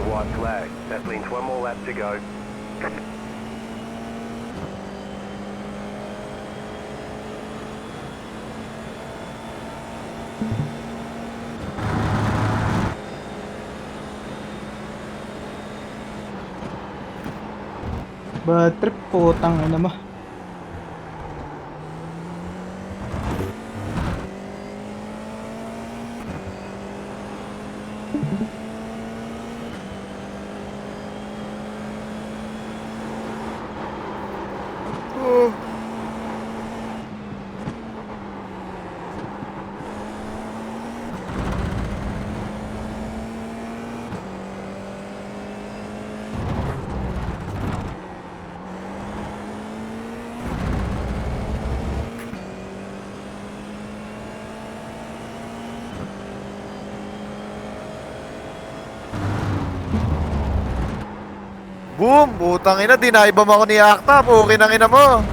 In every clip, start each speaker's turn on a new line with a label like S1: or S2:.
S1: the white flag. That means one more lap to go.
S2: Bad trip po, tangina mo.
S3: Oh. Boom! Butang ina, dinaibam ako ni Akta. Pukin ang ina mo.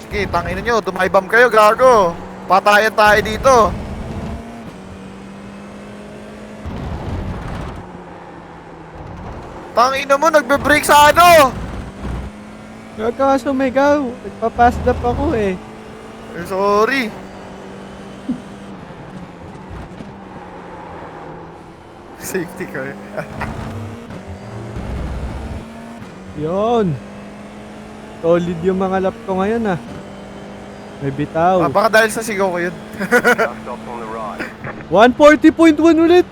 S3: Sige, tangina nyo. Tumaibam kayo, gago. Patayan tayo dito. Tangina mo, nagbe-break sa ano?
S2: Gaga sumigaw. Nagpa-pass up ako eh.
S3: Eh, sorry. Safety car.
S2: Yon. Solid yung mga lap ko ngayon ah. May bitaw.
S3: Baka dahil sa sigaw ko yun.
S1: Car stops on the right.
S2: 140.1 ulit.